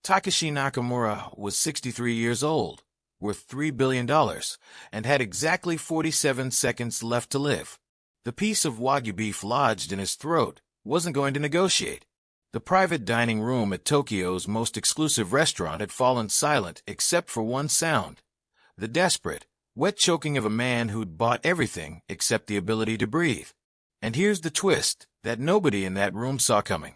Takashi Nakamura was 63 years old, worth $3 billion, and had exactly 47 seconds left to live. The piece of Wagyu beef lodged in his throat wasn't going to negotiate. The private dining room at Tokyo's most exclusive restaurant had fallen silent except for one sound: the desperate, wet choking of a man who'd bought everything except the ability to breathe. And here's the twist that nobody in that room saw coming.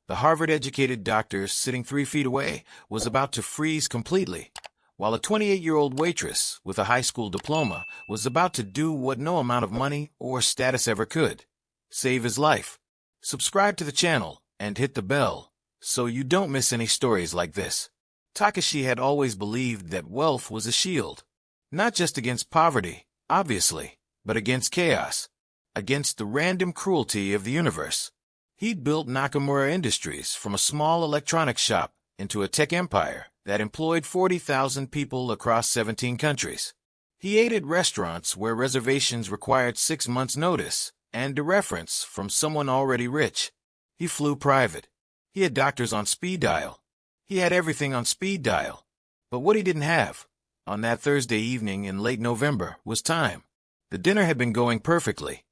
The Harvard-educated doctor sitting 3 feet away was about to freeze completely, while a 28-year-old waitress with a high school diploma was about to do what no amount of money or status ever could: save his life. Subscribe to the channel and hit the bell so you don't miss any stories like this. Takashi had always believed that wealth was a shield, not just against poverty, obviously, but against chaos, against the random cruelty of the universe. He'd built Nakamura Industries from a small electronics shop into a tech empire that employed 40,000 people across 17 countries. He ate at restaurants where reservations required 6 months' notice and a reference from someone already rich. He flew private. He had doctors on speed dial. He had everything on speed dial. But what he didn't have, on that Thursday evening in late November, was time. The dinner had been going perfectly.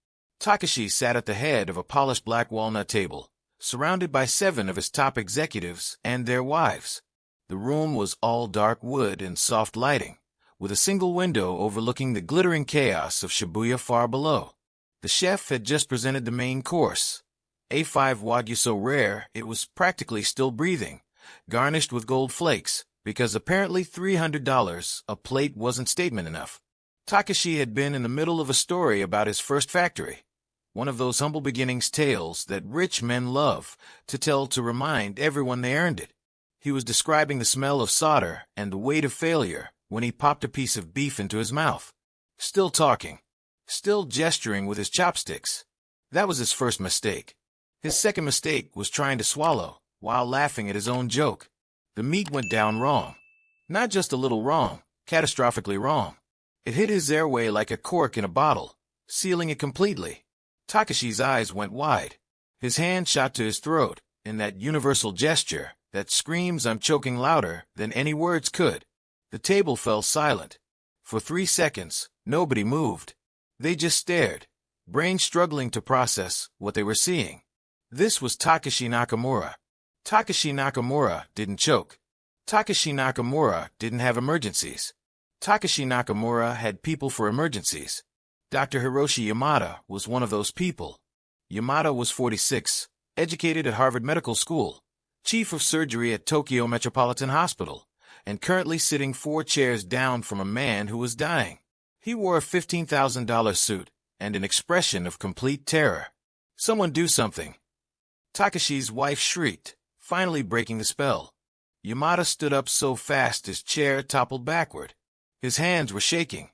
Takashi sat at the head of a polished black walnut table, surrounded by 7 of his top executives and their wives. The room was all dark wood and soft lighting, with a single window overlooking the glittering chaos of Shibuya far below. The chef had just presented the main course, A5 Wagyu so rare it was practically still breathing, garnished with gold flakes, because apparently $300 a plate wasn't statement enough. Takashi had been in the middle of a story about his first factory, one of those humble beginnings tales that rich men love to tell to remind everyone they earned it. He was describing the smell of solder and the weight of failure when he popped a piece of beef into his mouth. Still talking, still gesturing with his chopsticks. That was his first mistake. His second mistake was trying to swallow while laughing at his own joke. The meat went down wrong. Not just a little wrong, catastrophically wrong. It hit his airway like a cork in a bottle, sealing it completely. Takashi's eyes went wide. His hand shot to his throat in that universal gesture that screams, "I'm choking," louder than any words could. The table fell silent. For 3 seconds, nobody moved. They just stared, brains struggling to process what they were seeing. This was Takashi Nakamura. Takashi Nakamura didn't choke. Takashi Nakamura didn't have emergencies. Takashi Nakamura had people for emergencies. Dr. Hiroshi Yamada was one of those people. Yamada was 46, educated at Harvard Medical School, chief of surgery at Tokyo Metropolitan Hospital, and currently sitting 4 chairs down from a man who was dying. He wore a $15,000 suit and an expression of complete terror. "Someone do something!" Takashi's wife shrieked, finally breaking the spell. Yamada stood up so fast his chair toppled backward. His hands were shaking.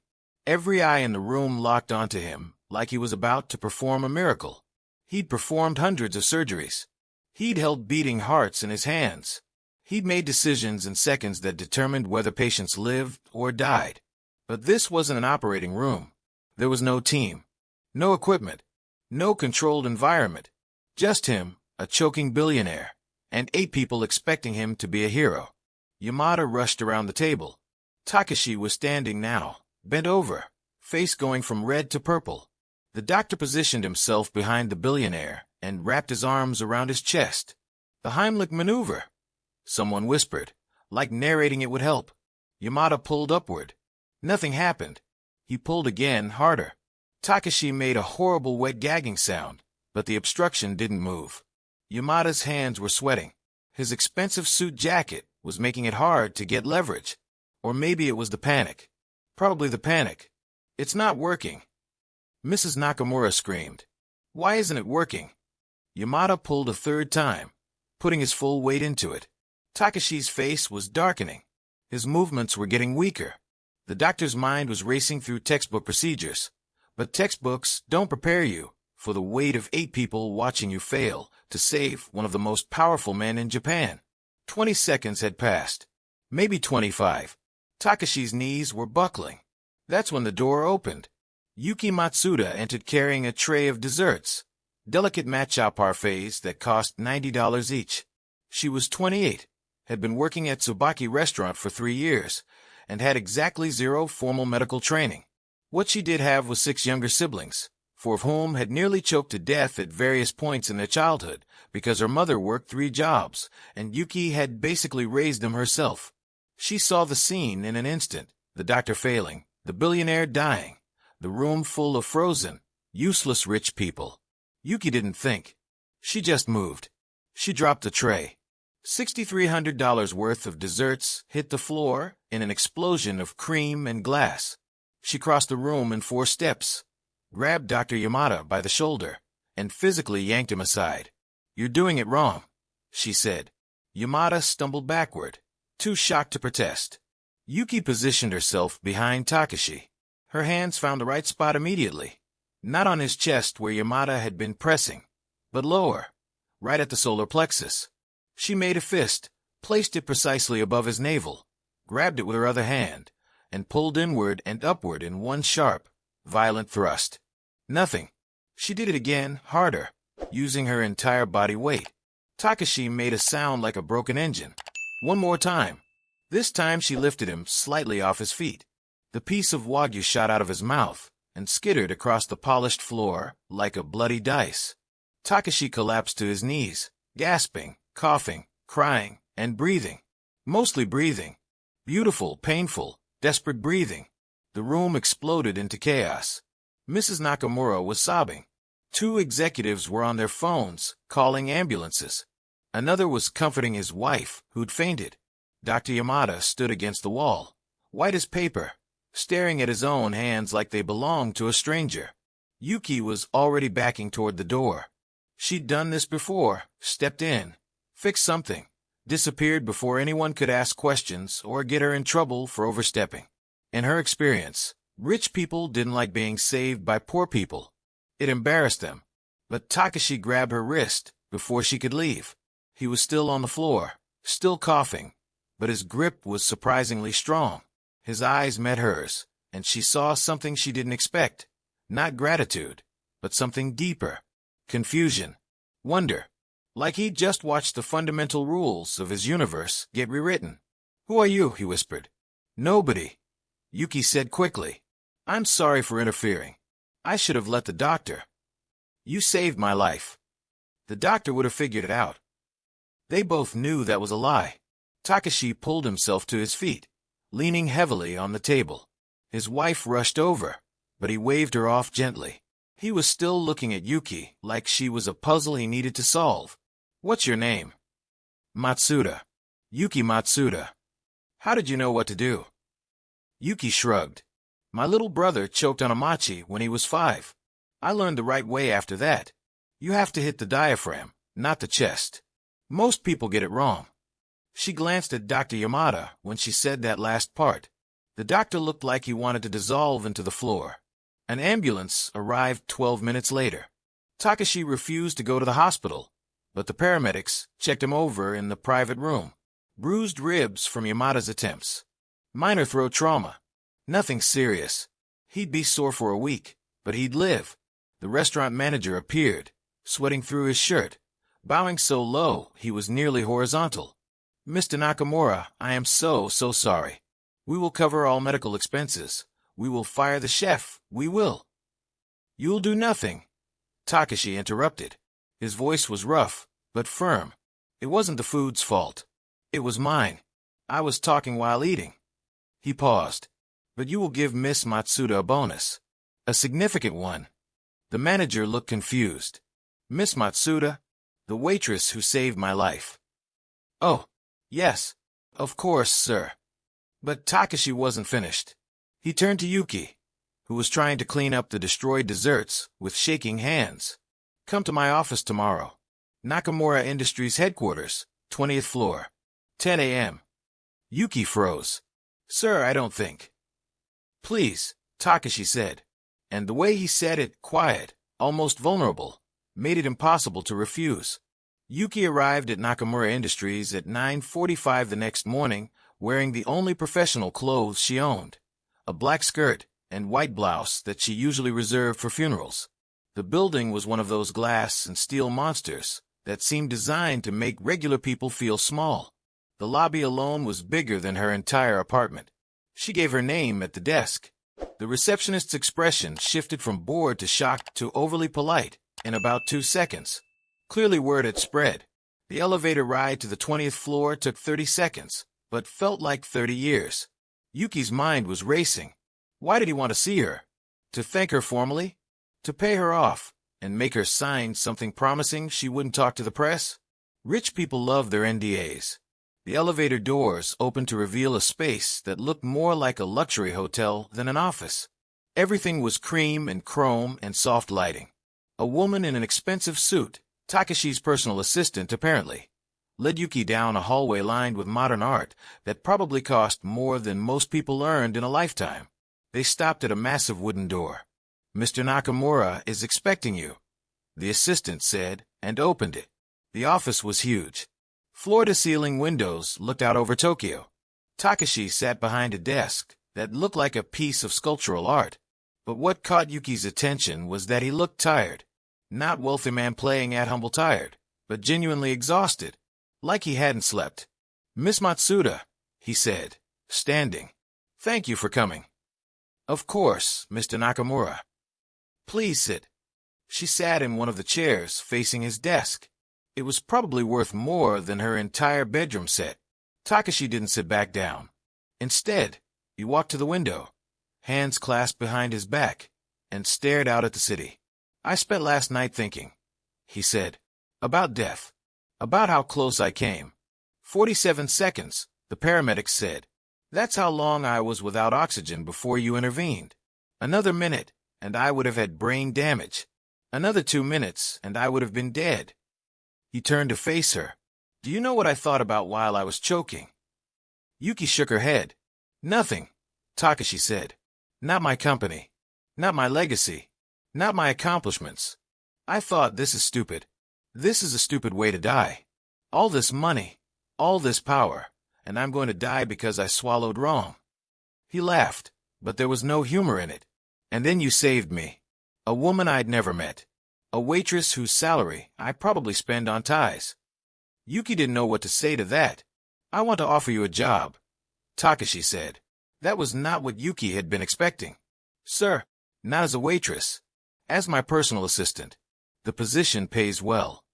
Every eye in the room locked onto him like he was about to perform a miracle. He'd performed hundreds of surgeries. He'd held beating hearts in his hands. He'd made decisions in seconds that determined whether patients lived or died. But this wasn't an operating room. There was no team, no equipment, no controlled environment. Just him, a choking billionaire, and 8 people expecting him to be a hero. Yamada rushed around the table. Takashi was standing now, bent over, face going from red to purple. The doctor positioned himself behind the billionaire and wrapped his arms around his chest. "The Heimlich maneuver," someone whispered, like narrating it would help. Yamada pulled upward. Nothing happened. He pulled again, harder. Takashi made a horrible wet gagging sound, but the obstruction didn't move. Yamada's hands were sweating. His expensive suit jacket was making it hard to get leverage. Or maybe it was the panic. Probably the panic. "It's not working," Mrs. Nakamura screamed. "Why isn't it working?" Yamada pulled a 3rd time, putting his full weight into it. Takashi's face was darkening. His movements were getting weaker. The doctor's mind was racing through textbook procedures. But textbooks don't prepare you for the weight of 8 people watching you fail to save one of the most powerful men in Japan. 20 seconds had passed. Maybe 25. Takashi's knees were buckling. That's when the door opened. Yuki Matsuda entered carrying a tray of desserts, delicate matcha parfaits that cost $90 each. She was 28, had been working at Tsubaki Restaurant for 3 years, and had exactly zero formal medical training. What she did have was 6 younger siblings, 4 of whom had nearly choked to death at various points in their childhood because her mother worked 3 jobs, and Yuki had basically raised them herself. She saw the scene in an instant, the doctor failing, the billionaire dying, the room full of frozen, useless rich people. Yuki didn't think. She just moved. She dropped the tray. $6,300 worth of desserts hit the floor in an explosion of cream and glass. She crossed the room in 4 steps, grabbed Dr. Yamada by the shoulder, and physically yanked him aside. "You're doing it wrong," she said. Yamada stumbled backward, too shocked to protest. Yuki positioned herself behind Takashi. Her hands found the right spot immediately, not on his chest where Yamada had been pressing, but lower, right at the solar plexus. She made a fist, placed it precisely above his navel, grabbed it with her other hand, and pulled inward and upward in one sharp, violent thrust. Nothing. She did it again, harder, using her entire body weight. Takashi made a sound like a broken engine. One more time. This time she lifted him slightly off his feet. The piece of wagyu shot out of his mouth and skittered across the polished floor like a bloody dice. Takashi collapsed to his knees, gasping, coughing, crying, and breathing. Mostly breathing. Beautiful, painful, desperate breathing. The room exploded into chaos. Mrs. Nakamura was sobbing. 2 executives were on their phones, calling ambulances. Another was comforting his wife, who'd fainted. Dr. Yamada stood against the wall, white as paper, staring at his own hands like they belonged to a stranger. Yuki was already backing toward the door. She'd done this before, stepped in, fixed something, disappeared before anyone could ask questions or get her in trouble for overstepping. In her experience, rich people didn't like being saved by poor people. It embarrassed them. But Takashi grabbed her wrist before she could leave. He was still on the floor, still coughing, but his grip was surprisingly strong. His eyes met hers, and she saw something she didn't expect. Not gratitude, but something deeper. Confusion. Wonder. Like he'd just watched the fundamental rules of his universe get rewritten. "Who are you?" he whispered. "Nobody," Yuki said quickly. "I'm sorry for interfering. I should have let the doctor. You saved my life." The doctor would have figured it out. They both knew that was a lie. Takashi pulled himself to his feet, leaning heavily on the table. His wife rushed over, but he waved her off gently. He was still looking at Yuki like she was a puzzle he needed to solve. "What's your name?" "Matsuda. Yuki Matsuda." "How did you know what to do?" Yuki shrugged. "My little brother choked on a machi when he was 5. I learned the right way after that. You have to hit the diaphragm, not the chest. Most people get it wrong." She glanced at Dr. Yamada when she said that last part. The doctor looked like he wanted to dissolve into the floor. An ambulance arrived 12 minutes later. Takashi refused to go to the hospital, but the paramedics checked him over in the private room. Bruised ribs from Yamada's attempts. Minor throat trauma. Nothing serious. He'd be sore for a week, but he'd live. The restaurant manager appeared, sweating through his shirt, bowing so low he was nearly horizontal. "Mr. Nakamura, I am so sorry. We will cover all medical expenses. We will fire the chef. We will." "You'll do nothing," Takashi interrupted. His voice was rough, but firm. "It wasn't the food's fault. It was mine. I was talking while eating." He paused. "But you will give Miss Matsuda a bonus. A significant one." The manager looked confused. "Miss Matsuda? The waitress who saved my life." "Oh, yes. Of course, sir." But Takashi wasn't finished. He turned to Yuki, who was trying to clean up the destroyed desserts with shaking hands. "Come to my office tomorrow. Nakamura Industries headquarters, 20th floor. 10 a.m. Yuki froze. "Sir, I don't think." "Please," Takashi said. And the way he said it, quiet, almost vulnerable, made it impossible to refuse. Yuki arrived at Nakamura Industries at 9:45 the next morning, wearing the only professional clothes she owned, a black skirt and white blouse that she usually reserved for funerals. The building was one of those glass and steel monsters that seemed designed to make regular people feel small. The lobby alone was bigger than her entire apartment. She gave her name at the desk. The receptionist's expression shifted from bored to shocked to overly polite in about 2 seconds. Clearly word had spread. The elevator ride to the 20th floor took 30 seconds, but felt like 30 years. Yuki's mind was racing. Why did he want to see her? To thank her formally? To pay her off and make her sign something promising she wouldn't talk to the press? Rich people love their NDAs. The elevator doors opened to reveal a space that looked more like a luxury hotel than an office. Everything was cream and chrome and soft lighting. A woman in an expensive suit, Takeshi's personal assistant apparently, led Yuki down a hallway lined with modern art that probably cost more than most people earned in a lifetime. They stopped at a massive wooden door. "Mr. Nakamura is expecting you," the assistant said, and opened it. The office was huge. Floor-to-ceiling windows looked out over Tokyo. Takeshi sat behind a desk that looked like a piece of sculptural art. But what caught Yuki's attention was that he looked tired. Not wealthy man playing at humble tired, but genuinely exhausted, like he hadn't slept. "Miss Matsuda," he said, standing. "Thank you for coming." "Of course, Mr. Nakamura. Please sit." She sat in one of the chairs facing his desk. It was probably worth more than her entire bedroom set. Takeshi didn't sit back down. Instead, he walked to the window, hands clasped behind his back, and stared out at the city. "I spent last night thinking," he said, "about death, about how close I came. 47 seconds, the paramedics said. That's how long I was without oxygen before you intervened. Another minute, and I would have had brain damage. Another 2 minutes, and I would have been dead." He turned to face her. "Do you know what I thought about while I was choking?" Yuki shook her head. "Nothing," Takeshi said. "Not my company. Not my legacy. Not my accomplishments. I thought, this is stupid. This is a stupid way to die. All this money, all this power, and I'm going to die because I swallowed wrong." He laughed, but there was no humor in it. "And then you saved me. A woman I'd never met. A waitress whose salary I probably spend on ties." Yuki didn't know what to say to that. "I want to offer you a job," Takeshi said. That was not what Yuki had been expecting. "Sir, not as a waitress. As my personal assistant. The position pays well.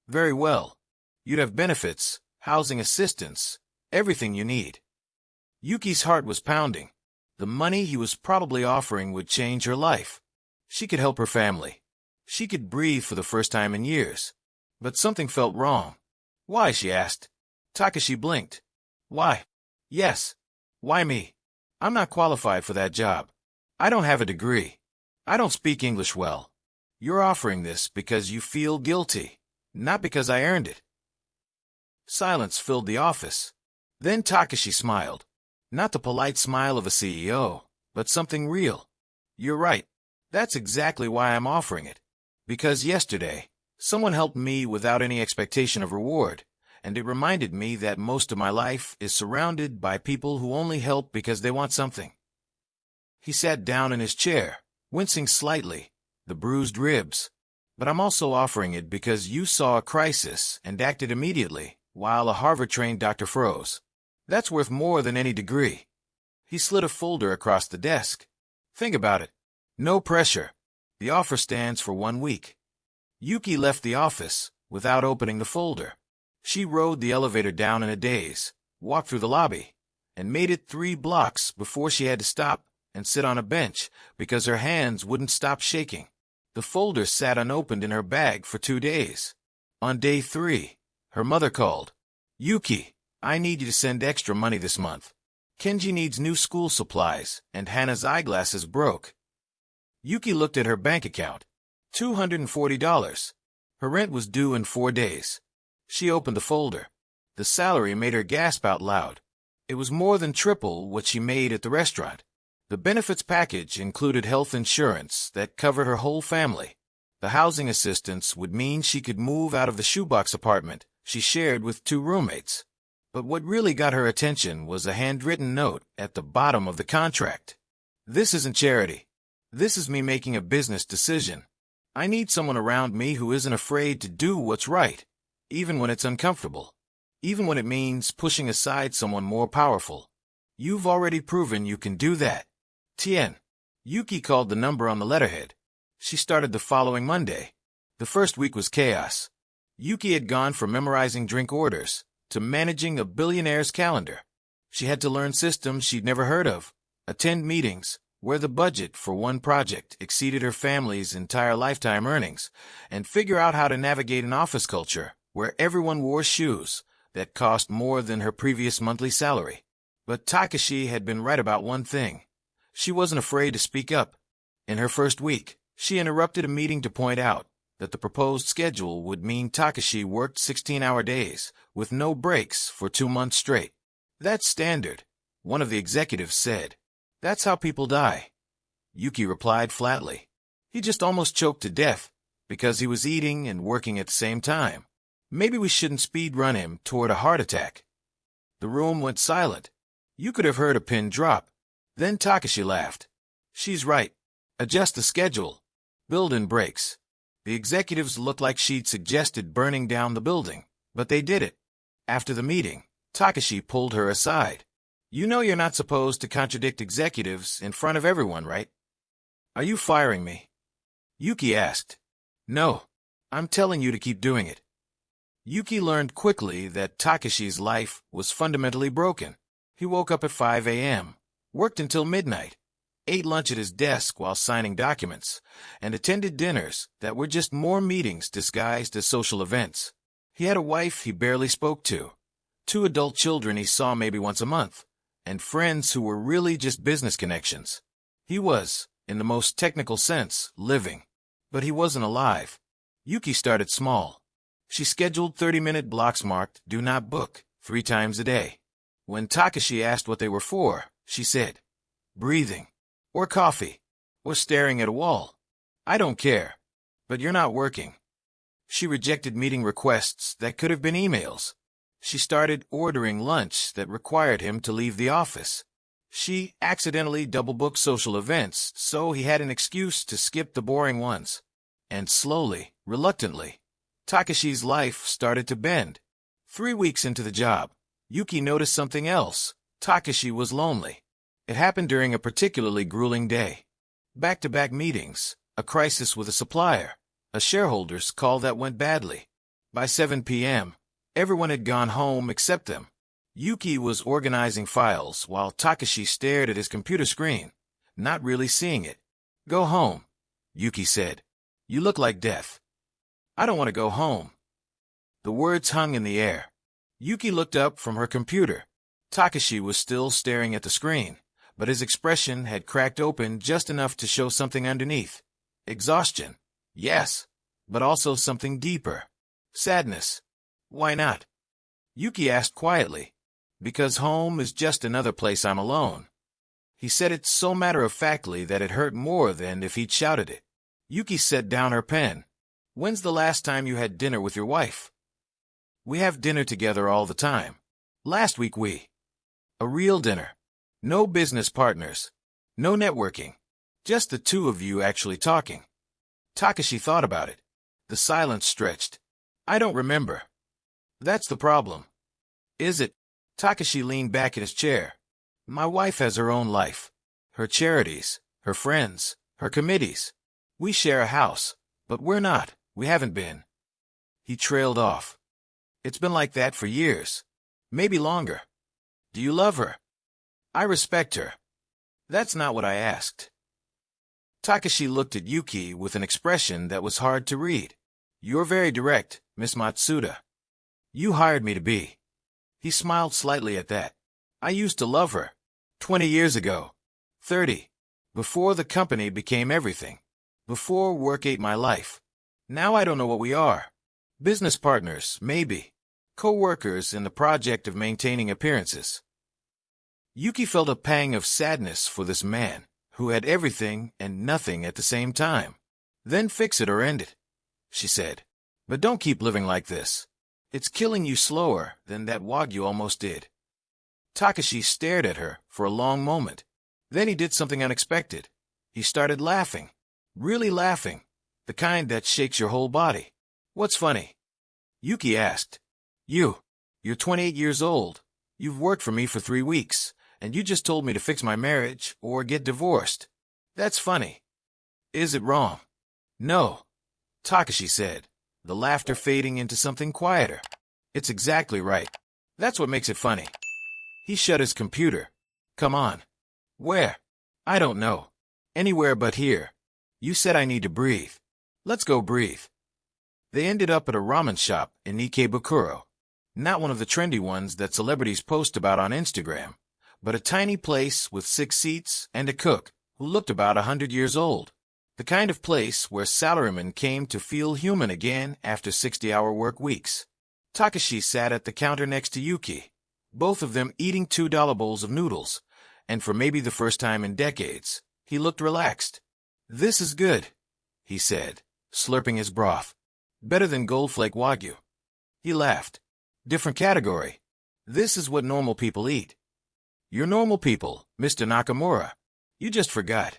Very well. You'd have benefits, housing assistance, everything you need." Yuki's heart was pounding. The money he was probably offering would change her life. She could help her family. She could breathe for the first time in years. But something felt wrong. "Why?" she asked. Takeshi blinked. "Why? Yes. Why me? I'm not qualified for that job. I don't have a degree. I don't speak English well. You're offering this because you feel guilty, not because I earned it." Silence filled the office. Then Takeshi smiled. Not the polite smile of a CEO, but something real. "You're right. That's exactly why I'm offering it. Because yesterday, someone helped me without any expectation of reward, and it reminded me that most of my life is surrounded by people who only help because they want something." He sat down in his chair, wincing slightly, the bruised ribs. "But I'm also offering it because you saw a crisis and acted immediately, while a Harvard-trained doctor froze. That's worth more than any degree." He slid a folder across the desk. "Think about it. No pressure. The offer stands for 1 week." Yuki left the office without opening the folder. She rode the elevator down in a daze, walked through the lobby, and made it 3 blocks before she had to stop and sit on a bench because her hands wouldn't stop shaking. The folder sat unopened in her bag for 2 days. On day 3, her mother called. "Yuki, I need you to send extra money this month. Kenji needs new school supplies, and Hana's eyeglasses broke." Yuki looked at her bank account. $240. Her rent was due in 4 days. She opened the folder. The salary made her gasp out loud. It was more than triple what she made at the restaurant. The benefits package included health insurance that covered her whole family. The housing assistance would mean she could move out of the shoebox apartment she shared with 2 roommates. But what really got her attention was a handwritten note at the bottom of the contract. "This isn't charity. This is me making a business decision. I need someone around me who isn't afraid to do what's right, even when it's uncomfortable." even when it means pushing aside someone more powerful. You've already proven you can do that. Tien. Yuki called the number on the letterhead. She started the following Monday. The first week was chaos. Yuki had gone from memorizing drink orders to managing a billionaire's calendar. She had to learn systems she'd never heard of, attend meetings where the budget for one project exceeded her family's entire lifetime earnings, and figure out how to navigate an office culture where everyone wore shoes that cost more than her previous monthly salary. But Takashi had been right about one thing. She wasn't afraid to speak up. In her first week, she interrupted a meeting to point out that the proposed schedule would mean Takashi worked 16-hour days with no breaks for 2 months straight. That's standard, one of the executives said. That's how people die. Yuki replied flatly. He just almost choked to death because he was eating and working at the same time. Maybe we shouldn't speed run him toward a heart attack. The room went silent. You could have heard a pin drop. Then Takashi laughed. She's right. Adjust the schedule. Build in breaks. The executives looked like she'd suggested burning down the building, but they did it. After the meeting, Takashi pulled her aside. You know you're not supposed to contradict executives in front of everyone, right? Are you firing me? Yuki asked. No, I'm telling you to keep doing it. Yuki learned quickly that Takashi's life was fundamentally broken. He woke up at 5 a.m., worked until midnight, ate lunch at his desk while signing documents, and attended dinners that were just more meetings disguised as social events. He had a wife he barely spoke to, 2 adult children he saw maybe once a month, and friends who were really just business connections. He was, in the most technical sense, living. But he wasn't alive. Yuki started small. She scheduled 30-minute blocks marked "Do Not Book" 3 times a day. When Takashi asked what they were for, she said, breathing, or coffee, or staring at a wall. I don't care, but you're not working. She rejected meeting requests that could have been emails. She started ordering lunch that required him to leave the office. She accidentally double-booked social events, so he had an excuse to skip the boring ones. And slowly, reluctantly, Takashi's life started to bend. 3 weeks into the job, Yuki noticed something else. Takashi was lonely. It happened during a particularly grueling day. Back-to-back meetings, a crisis with a supplier, a shareholders' call that went badly. By 7 p.m., everyone had gone home except them. Yuki was organizing files while Takashi stared at his computer screen, not really seeing it. Go home, Yuki said. You look like death. I don't want to go home. The words hung in the air. Yuki looked up from her computer. Takashi was still staring at the screen, but his expression had cracked open just enough to show something underneath. Exhaustion. Yes, but also something deeper. Sadness. Why not? Yuki asked quietly. Because home is just another place I'm alone. He said it so matter-of-factly that it hurt more than if he'd shouted it. Yuki set down her pen. When's the last time you had dinner with your wife? We have dinner together all the time. Last week a real dinner. No business partners. No networking. Just the 2 of you actually talking. Takashi thought about it. The silence stretched. I don't remember. That's the problem. Is it? Takashi leaned back in his chair. My wife has her own life. Her charities, her friends, her committees. We share a house, but we haven't been. He trailed off. It's been like that for years. Maybe longer. Do you love her? I respect her. That's not what I asked. Takashi looked at Yuki with an expression that was hard to read. You're very direct, Miss Matsuda. You hired me to be. He smiled slightly at that. I used to love her. 20 years ago. 30. Before the company became everything. Before work ate my life. Now I don't know what we are. Business partners, maybe. Co-workers in the project of maintaining appearances. Yuki felt a pang of sadness for this man, who had everything and nothing at the same time. Then fix it or end it, she said. But don't keep living like this. It's killing you slower than that Wagyu almost did. Takashi stared at her for a long moment. Then he did something unexpected. He started laughing. Really laughing. The kind that shakes your whole body. What's funny? Yuki asked. You. You're 28 years old. You've worked for me for 3 weeks, and you just told me to fix my marriage or get divorced. That's funny. Is it wrong? No, Takashi said, the laughter fading into something quieter. It's exactly right. That's what makes it funny. He shut his computer. Come on. Where? I don't know. Anywhere but here. You said I need to breathe. Let's go breathe. They ended up at a ramen shop in Ikebukuro. Not one of the trendy ones that celebrities post about on Instagram, but a tiny place with 6 seats and a cook who looked about 100 years old. The kind of place where salarymen came to feel human again after 60-hour work weeks. Takashi sat at the counter next to Yuki, both of them eating $2 bowls of noodles, and for maybe the first time in decades, he looked relaxed. This is good, he said, slurping his broth. Better than Goldflake Wagyu. He laughed. Different category. This is what normal people eat. You're normal people, Mr. Nakamura. You just forgot.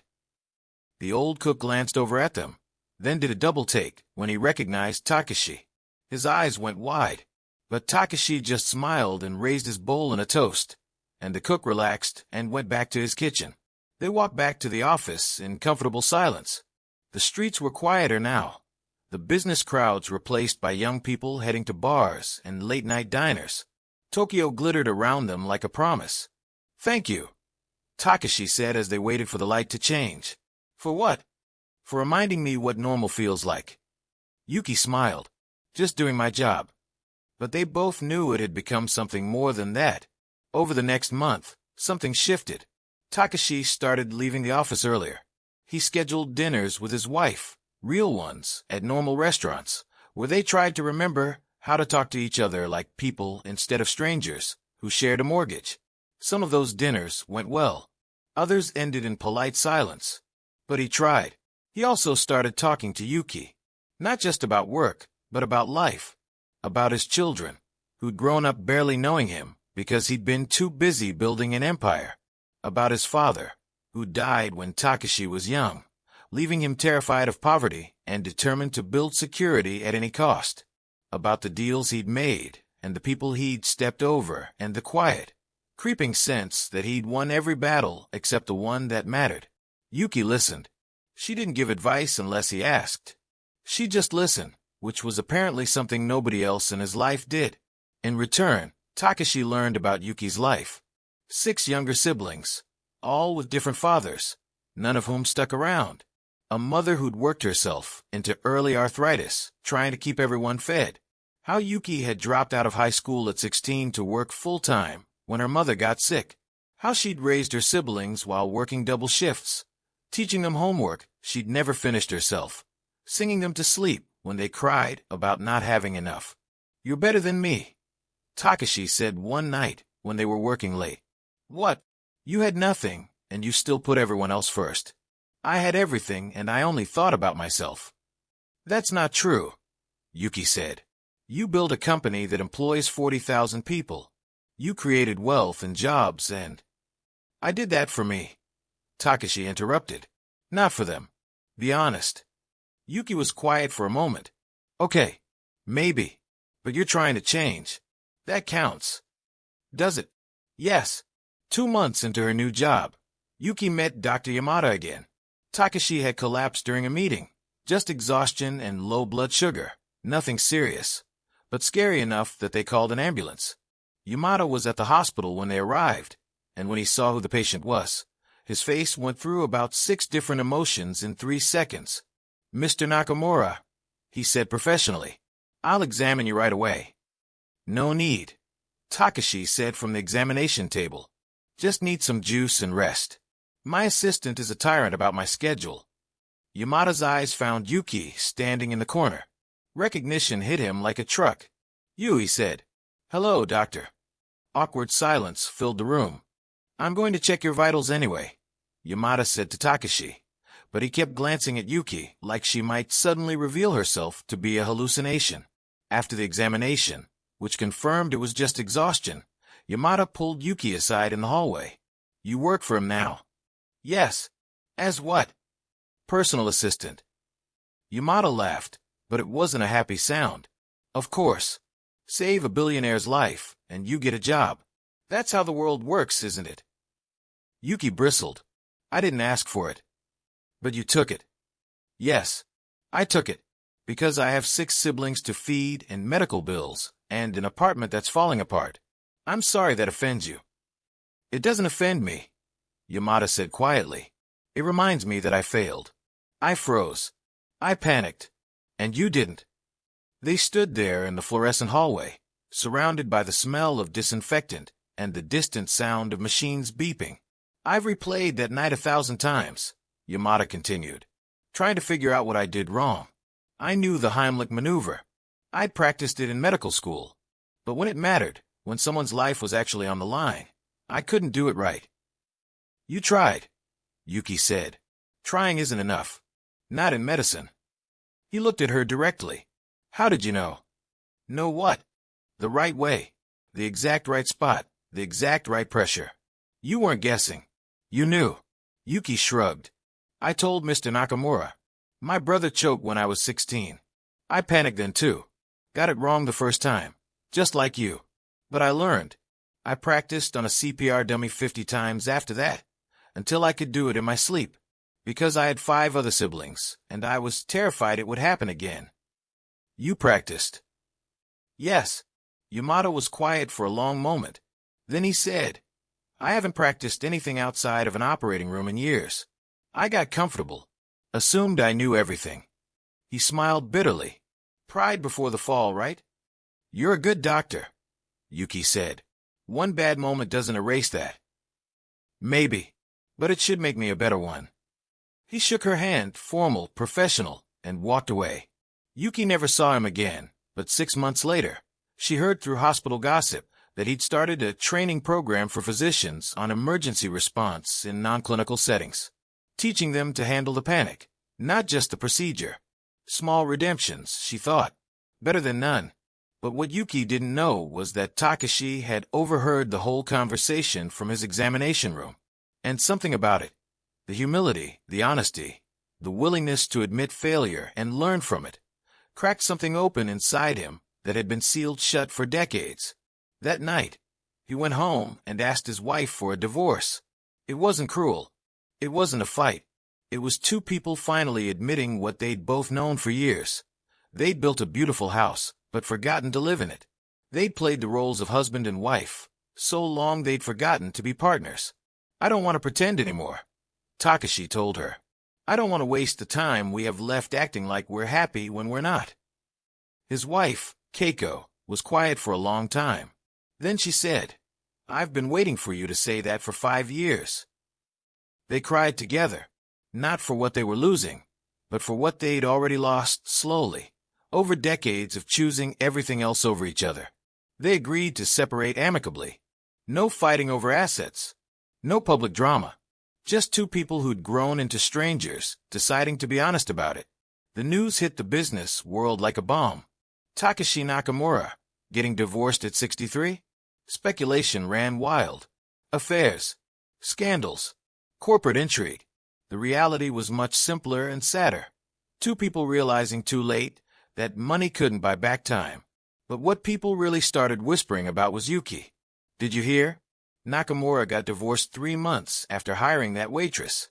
The old cook glanced over at them, then did a double take when he recognized Takashi. His eyes went wide, but Takashi just smiled and raised his bowl in a toast, and the cook relaxed and went back to his kitchen. They walked back to the office in comfortable silence. The streets were quieter now, the business crowds replaced by young people heading to bars and late-night diners. Tokyo glittered around them like a promise. Thank you, Takashi said as they waited for the light to change. For what? For reminding me what normal feels like. Yuki smiled. Just doing my job. But they both knew it had become something more than that. Over the next month, something shifted. Takashi started leaving the office earlier. He scheduled dinners with his wife, real ones, at normal restaurants, where they tried to remember how to talk to each other like people instead of strangers who shared a mortgage. Some of those dinners went well. Others ended in polite silence. But he tried. He also started talking to Yuki, not just about work, but about life, about his children, who'd grown up barely knowing him because he'd been too busy building an empire, about his father, who died when Takashi was young, leaving him terrified of poverty and determined to build security at any cost, about the deals he'd made and the people he'd stepped over and the quiet, creeping sense that he'd won every battle except the one that mattered. Yuki listened. She didn't give advice unless he asked. She just listened, which was apparently something nobody else in his life did. In return, Takashi learned about Yuki's life. 6 younger siblings, all with different fathers, none of whom stuck around. A mother who'd worked herself into early arthritis, trying to keep everyone fed. How Yuki had dropped out of high school at 16 to work full-time when her mother got sick. How she'd raised her siblings while working double shifts, teaching them homework she'd never finished herself, singing them to sleep when they cried about not having enough. You're better than me, Takashi said one night when they were working late. What? You had nothing, and you still put everyone else first. I had everything, and I only thought about myself. That's not true, Yuki said. You built a company that employs 40,000 people. You created wealth and jobs, and... I did that for me. Takashi interrupted. Not for them. Be honest. Yuki was quiet for a moment. Okay, maybe, but you're trying to change. That counts. Does it? Yes. 2 months into her new job, Yuki met Dr. Yamada again. Takashi had collapsed during a meeting. Just exhaustion and low blood sugar. Nothing serious, but scary enough that they called an ambulance. Yamada was at the hospital when they arrived, and when he saw who the patient was, his face went through about 6 different emotions in 3 seconds. Mr. Nakamura, he said professionally, I'll examine you right away. No need, Takashi said from the examination table. Just need some juice and rest. My assistant is a tyrant about my schedule. Yamada's eyes found Yuki standing in the corner. Recognition hit him like a truck. You, he said. Hello, doctor. Awkward silence filled the room. I'm going to check your vitals anyway, Yamada said to Takashi, but he kept glancing at Yuki like she might suddenly reveal herself to be a hallucination. After the examination, which confirmed it was just exhaustion, Yamada pulled Yuki aside in the hallway. You work for him now. Yes. As what? Personal assistant. Yamada laughed, but it wasn't a happy sound. Of course. Save a billionaire's life, and you get a job. That's how the world works, isn't it? Yuki bristled. I didn't ask for it. But you took it. Yes, I took it. Because I have 6 siblings to feed and medical bills, and an apartment that's falling apart. I'm sorry that offends you. It doesn't offend me, Yamada said quietly. It reminds me that I failed. I froze. I panicked. And you didn't. They stood there in the fluorescent hallway, surrounded by the smell of disinfectant and the distant sound of machines beeping. I've replayed that night 1,000 times, Yamada continued, trying to figure out what I did wrong. I knew the Heimlich maneuver. I'd practiced it in medical school. But when it mattered, when someone's life was actually on the line, I couldn't do it right. You tried, Yuki said. Trying isn't enough. Not in medicine. He looked at her directly. How did you know? Know what? The right way. The exact right spot. The exact right pressure. You weren't guessing. You knew. Yuki shrugged. I told Mr. Nakamura. My brother choked when I was 16. I panicked then too. Got it wrong the first time. Just like you. But I learned. I practiced on a CPR dummy 50 times after that, until I could do it in my sleep. Because I had 5 other siblings, and I was terrified it would happen again. You practiced. Yes. Yamada was quiet for a long moment. Then he said, I haven't practiced anything outside of an operating room in years. I got comfortable. Assumed I knew everything. He smiled bitterly. Pride before the fall, right? You're a good doctor, Yuki said. One bad moment doesn't erase that. Maybe, but it should make me a better one. He shook her hand, formal, professional, and walked away. Yuki never saw him again, but 6 months later, she heard through hospital gossip that he'd started a training program for physicians on emergency response in non-clinical settings, teaching them to handle the panic, not just the procedure. Small redemptions, she thought. Better than none. But what Yuki didn't know was that Takashi had overheard the whole conversation from his examination room. And something about it, the humility, the honesty, the willingness to admit failure and learn from it, cracked something open inside him that had been sealed shut for decades. That night, he went home and asked his wife for a divorce. It wasn't cruel. It wasn't a fight. It was 2 people finally admitting what they'd both known for years. They'd built a beautiful house, but forgotten to live in it. They'd played the roles of husband and wife, so long they'd forgotten to be partners. I don't want to pretend anymore, Takashi told her. I don't want to waste the time we have left acting like we're happy when we're not. His wife, Keiko, was quiet for a long time. Then she said, I've been waiting for you to say that for 5 years. They cried together, not for what they were losing, but for what they'd already lost slowly, over decades of choosing everything else over each other. They agreed to separate amicably. No fighting over assets. No public drama. Just 2 people who'd grown into strangers, deciding to be honest about it. The news hit the business world like a bomb. Takashi Nakamura, getting divorced at 63? Speculation ran wild. Affairs. Scandals. Corporate intrigue. The reality was much simpler and sadder. 2 people realizing too late that money couldn't buy back time. But what people really started whispering about was Yuki. Did you hear? Nakamura got divorced 3 months after hiring that waitress.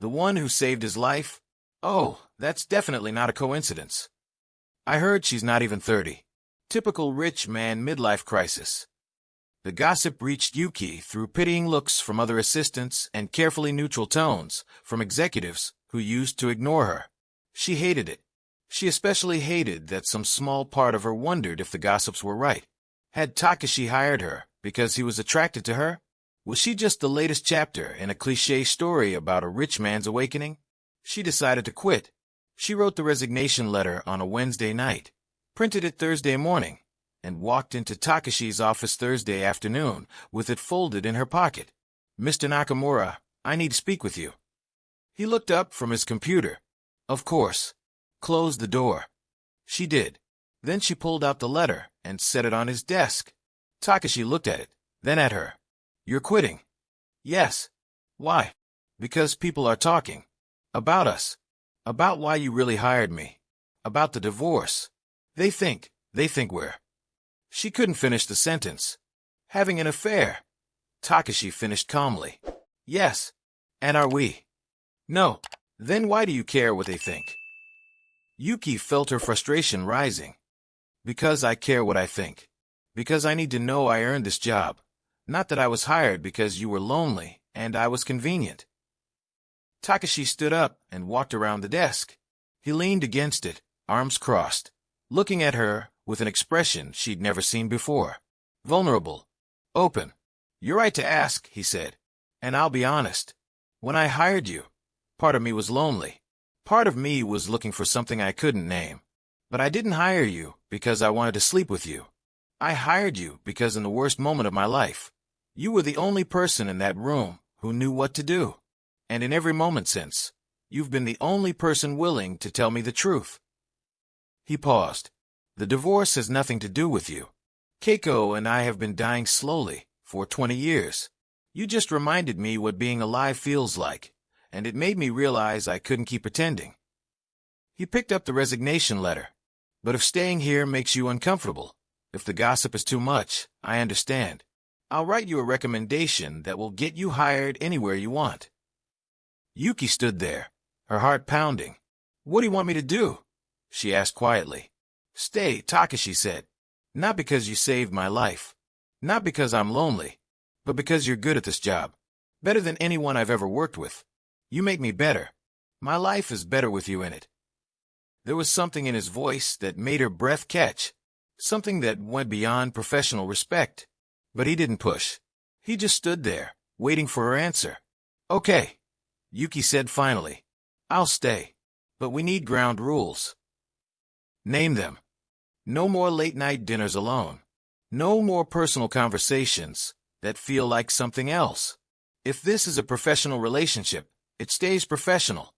The one who saved his life? Oh, that's definitely not a coincidence. I heard she's not even 30. Typical rich man midlife crisis. The gossip reached Yuki through pitying looks from other assistants and carefully neutral tones from executives who used to ignore her. She hated it. She especially hated that some small part of her wondered if the gossips were right. Had Takashi hired her because he was attracted to her? Was she just the latest chapter in a cliché story about a rich man's awakening? She decided to quit. She wrote the resignation letter on a Wednesday night, printed it Thursday morning, and walked into Takashi's office Thursday afternoon with it folded in her pocket. Mr. Nakamura, I need to speak with you. He looked up from his computer. Of course. Close the door. She did. Then she pulled out the letter and set it on his desk. Takashi looked at it, then at her. You're quitting? Yes. Why? Because people are talking. About us. About why you really hired me. About the divorce. They think we're She couldn't finish the sentence. Having an affair. Takashi finished calmly. Yes. And are we? No. Then why do you care what they think? Yuki felt her frustration rising. Because I care what I think. Because I need to know I earned this job. Not that I was hired because you were lonely and I was convenient. Takashi stood up and walked around the desk. He leaned against it, arms crossed, looking at her with an expression she'd never seen before. Vulnerable. Open. You're right to ask, he said. And I'll be honest. When I hired you, part of me was lonely. Part of me was looking for something I couldn't name. But I didn't hire you because I wanted to sleep with you. I hired you because in the worst moment of my life, you were the only person in that room who knew what to do. And in every moment since, you've been the only person willing to tell me the truth. He paused. The divorce has nothing to do with you. Keiko and I have been dying slowly for 20 years. You just reminded me what being alive feels like, and it made me realize I couldn't keep pretending. He picked up the resignation letter. But if staying here makes you uncomfortable, if the gossip is too much, I understand. I'll write you a recommendation that will get you hired anywhere you want. Yuki stood there, her heart pounding. What do you want me to do? She asked quietly. Stay, Takashi said. Not because you saved my life. Not because I'm lonely. But because you're good at this job. Better than anyone I've ever worked with. You make me better. My life is better with you in it. There was something in his voice that made her breath catch. Something that went beyond professional respect. But he didn't push. He just stood there, waiting for her answer. Okay, Yuki said finally. I'll stay. But we need ground rules. Name them. No more late-night dinners alone. No more personal conversations that feel like something else. If this is a professional relationship, it stays professional.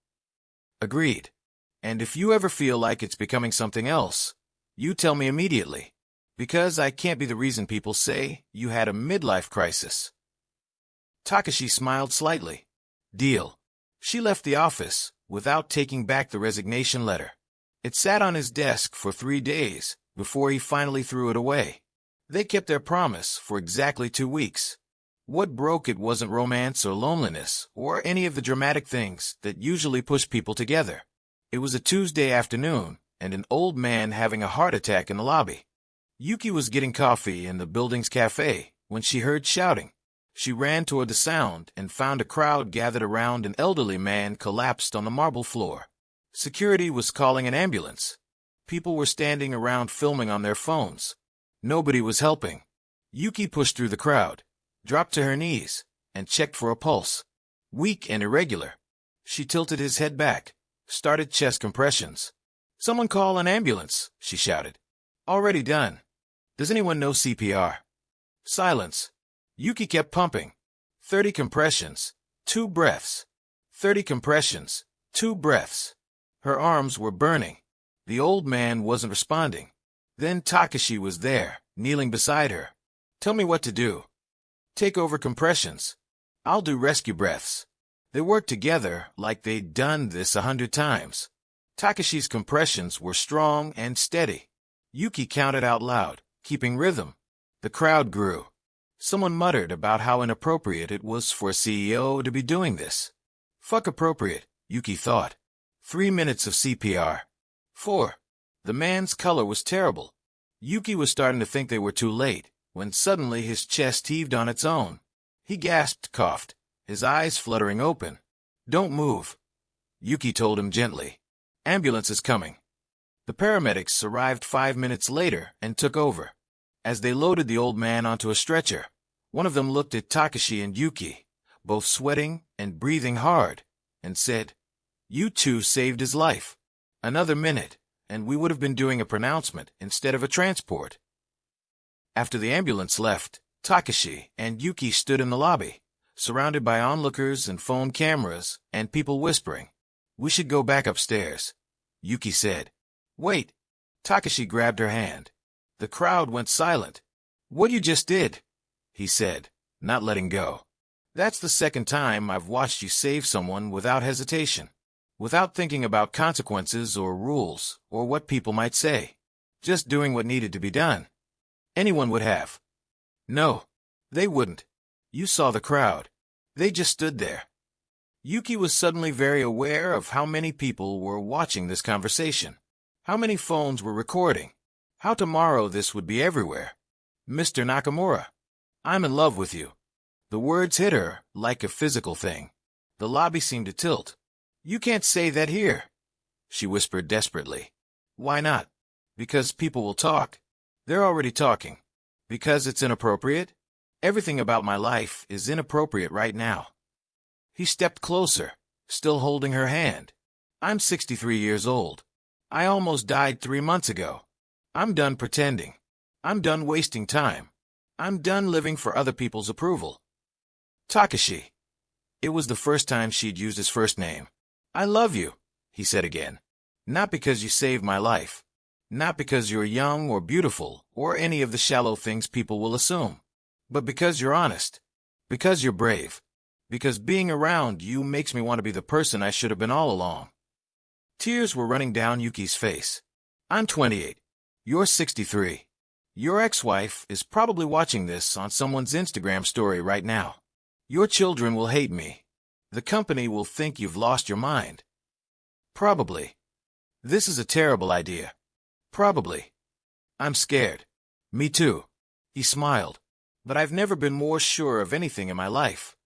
Agreed. And if you ever feel like it's becoming something else, you tell me immediately. Because I can't be the reason people say you had a midlife crisis. Takashi smiled slightly. Deal. She left the office without taking back the resignation letter. It sat on his desk for 3 days before he finally threw it away. They kept their promise for exactly 2 weeks. What broke it wasn't romance or loneliness or any of the dramatic things that usually push people together. It was a Tuesday afternoon and an old man having a heart attack in the lobby. Yuki was getting coffee in the building's cafe when she heard shouting. She ran toward the sound and found a crowd gathered around an elderly man collapsed on the marble floor. Security was calling an ambulance. People were standing around filming on their phones. Nobody was helping. Yuki pushed through the crowd, dropped to her knees, and checked for a pulse. Weak and irregular. She tilted his head back, started chest compressions. Someone call an ambulance, she shouted. Already done. Does anyone know CPR? Silence. Yuki kept pumping. 30 compressions, 2 breaths. 30 compressions, 2 breaths. Her arms were burning. The old man wasn't responding. Then Takashi was there, kneeling beside her. Tell me what to do. Take over compressions. I'll do rescue breaths. They worked together like they'd done this 100 times. Takashi's compressions were strong and steady. Yuki counted out loud, keeping rhythm. The crowd grew. Someone muttered about how inappropriate it was for a CEO to be doing this. Fuck appropriate, Yuki thought. 3 minutes of CPR. 4. The man's color was terrible. Yuki was starting to think they were too late, when suddenly his chest heaved on its own. He gasped, coughed, his eyes fluttering open. Don't move. Yuki told him gently. Ambulance is coming. The paramedics arrived 5 minutes later and took over. As they loaded the old man onto a stretcher, one of them looked at Takashi and Yuki, both sweating and breathing hard, and said, You two saved his life. Another minute, and we would have been doing a pronouncement instead of a transport. After the ambulance left, Takashi and Yuki stood in the lobby, surrounded by onlookers and phone cameras and people whispering. We should go back upstairs, Yuki said. Wait. Takashi grabbed her hand. The crowd went silent. What you just did, he said, not letting go. That's the second time I've watched you save someone without hesitation, without thinking about consequences or rules or what people might say, just doing what needed to be done. Anyone would have. No, they wouldn't. You saw the crowd. They just stood there. Yuki was suddenly very aware of how many people were watching this conversation. How many phones were recording. How tomorrow this would be everywhere. Mr. Nakamura, I'm in love with you. The words hit her like a physical thing. The lobby seemed to tilt. You can't say that here, she whispered desperately. Why not? Because people will talk. They're already talking. Because it's inappropriate? Everything about my life is inappropriate right now. He stepped closer, still holding her hand. I'm 63 years old. I almost died 3 months ago. I'm done pretending. I'm done wasting time. I'm done living for other people's approval. Takashi. It was the first time she'd used his first name. I love you, he said again. Not because you saved my life. Not because you're young or beautiful or any of the shallow things people will assume. But because you're honest. Because you're brave. Because being around you makes me want to be the person I should have been all along. Tears were running down Yuki's face. I'm 28. You're 63. Your ex-wife is probably watching this on someone's Instagram story right now. Your children will hate me. The company will think you've lost your mind. Probably. This is a terrible idea. Probably. I'm scared. Me too. He smiled. But I've never been more sure of anything in my life.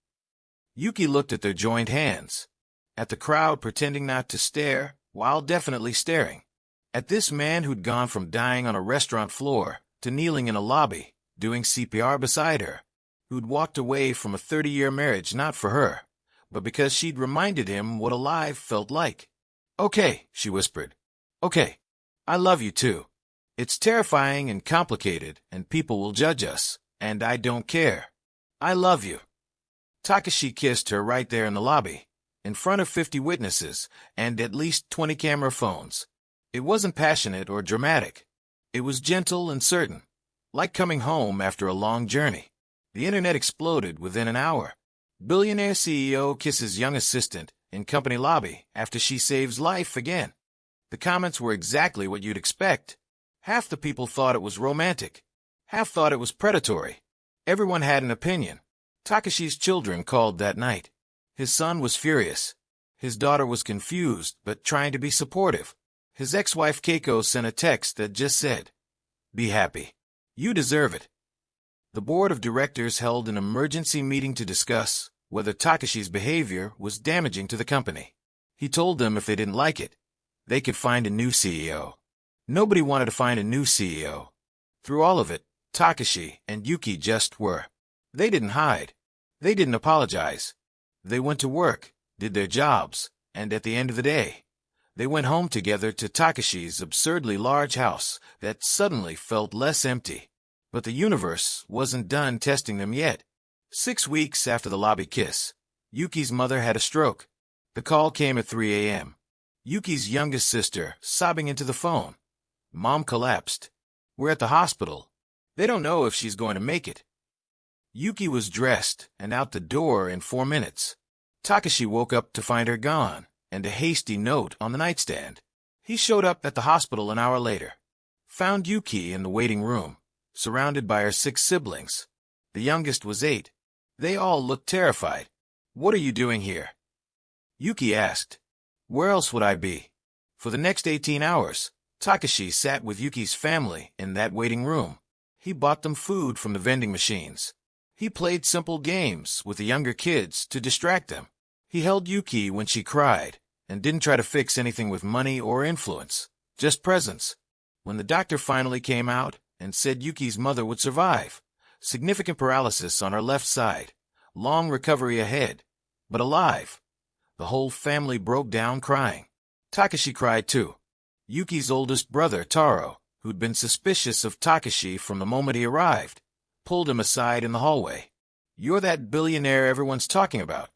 Yuki looked at their joined hands. At the crowd pretending not to stare, while definitely staring. At this man who'd gone from dying on a restaurant floor to kneeling in a lobby, doing CPR beside her. Who'd walked away from a 30-year marriage not for her, but because she'd reminded him what alive felt like. Okay, she whispered. Okay. I love you too. It's terrifying and complicated, and people will judge us, and I don't care. I love you. Takashi kissed her right there in the lobby, in front of 50 witnesses and at least 20 camera phones. It wasn't passionate or dramatic. It was gentle and certain, like coming home after a long journey. The internet exploded within an hour. Billionaire CEO kisses young assistant in company lobby after she saves life again. The comments were exactly what you'd expect. Half the people thought it was romantic. Half thought it was predatory. Everyone had an opinion. Takashi's children called that night. His son was furious. His daughter was confused, but trying to be supportive. His ex-wife Keiko sent a text that just said, "Be happy. You deserve it." The board of directors held an emergency meeting to discuss whether Takashi's behavior was damaging to the company. He told them if they didn't like it, they could find a new CEO. Nobody wanted to find a new CEO. Through all of it, Takashi and Yuki just were. They didn't hide. They didn't apologize. They went to work, did their jobs, and at the end of the day, they went home together to Takashi's absurdly large house that suddenly felt less empty. But the universe wasn't done testing them yet. 6 weeks after the lobby kiss, Yuki's mother had a stroke. The call came at 3 a.m. Yuki's youngest sister sobbing into the phone. Mom collapsed. We're at the hospital. They don't know if she's going to make it. Yuki was dressed and out the door in 4 minutes. Takashi woke up to find her gone and a hasty note on the nightstand. He showed up at the hospital an hour later. Found Yuki in the waiting room, surrounded by her 6 siblings. The youngest was 8. They all looked terrified. What are you doing here? Yuki asked. Where else would I be? For the next 18 hours, Takashi sat with Yuki's family in that waiting room. He bought them food from the vending machines. He played simple games with the younger kids to distract them. He held Yuki when she cried and didn't try to fix anything with money or influence, just presence. When the doctor finally came out and said Yuki's mother would survive, significant paralysis on her left side, long recovery ahead, but alive, the whole family broke down crying. Takashi cried too. Yuki's oldest brother, Taro, who'd been suspicious of Takashi from the moment he arrived, pulled him aside in the hallway. You're that billionaire everyone's talking about.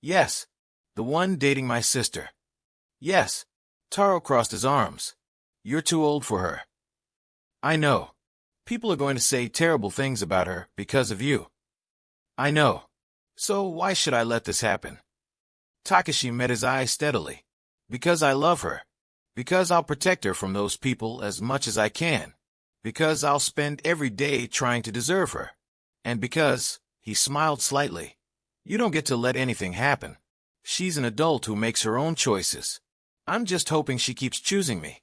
Yes. The one dating my sister. Yes. Taro crossed his arms. You're too old for her. I know. People are going to say terrible things about her because of you. I know. So why should I let this happen? Takashi met his eyes steadily. Because I love her. Because I'll protect her from those people as much as I can. Because I'll spend every day trying to deserve her. And because, he smiled slightly, you don't get to let anything happen. She's an adult who makes her own choices. I'm just hoping she keeps choosing me.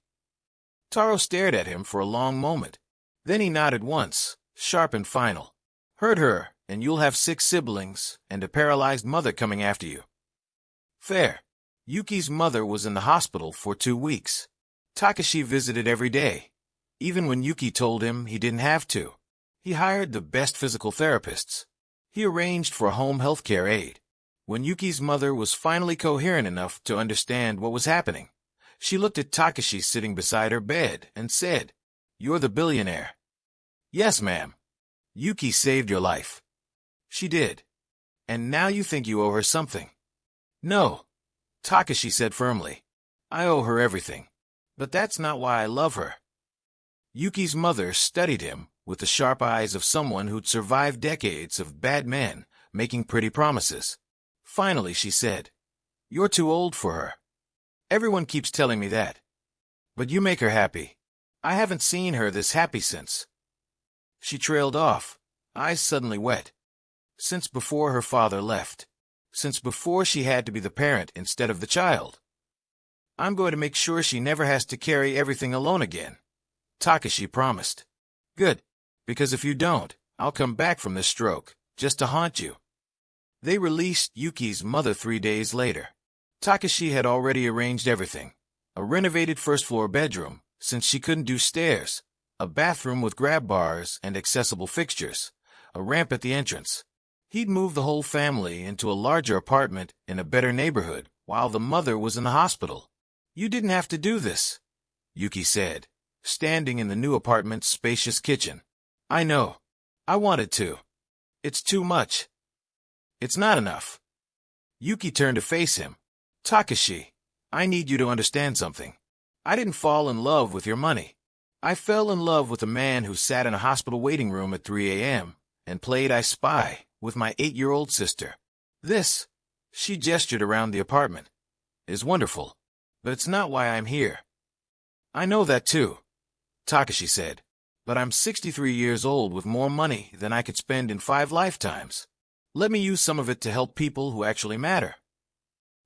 Taro stared at him for a long moment. Then he nodded once, sharp and final. Hurt her, and you'll have 6 siblings and a paralyzed mother coming after you. Fair. Yuki's mother was in the hospital for 2 weeks. Takashi visited every day, even when Yuki told him he didn't have to. He hired the best physical therapists. He arranged for a home healthcare aide. When Yuki's mother was finally coherent enough to understand what was happening, she looked at Takashi sitting beside her bed and said, "You're the billionaire." "Yes, ma'am. Yuki saved your life." "She did. And now you think you owe her something." "No," Takashi said firmly. "I owe her everything. But that's not why I love her." Yuki's mother studied him with the sharp eyes of someone who'd survived decades of bad men making pretty promises. Finally, she said, "You're too old for her. Everyone keeps telling me that. But you make her happy. I haven't seen her this happy since." She trailed off, eyes suddenly wet. Since before her father left. Since before she had to be the parent instead of the child. "I'm going to make sure she never has to carry everything alone again," Takashi promised. "Good, because if you don't, I'll come back from this stroke, just to haunt you." They released Yuki's mother 3 days later. Takashi had already arranged everything. A renovated first-floor bedroom, since she couldn't do stairs, a bathroom with grab bars and accessible fixtures, a ramp at the entrance. He'd moved the whole family into a larger apartment in a better neighborhood while the mother was in the hospital. "You didn't have to do this," Yuki said, standing in the new apartment's spacious kitchen. "I know. I wanted to. It's too much." "It's not enough." Yuki turned to face him. "Takashi, I need you to understand something. I didn't fall in love with your money. I fell in love with a man who sat in a hospital waiting room at 3 a.m. and played I Spy with my 8-year-old sister. This," she gestured around the apartment, "is wonderful, but it's not why I'm here." "I know that too," Takashi said, "but I'm 63 years old with more money than I could spend in 5 lifetimes. Let me use some of it to help people who actually matter."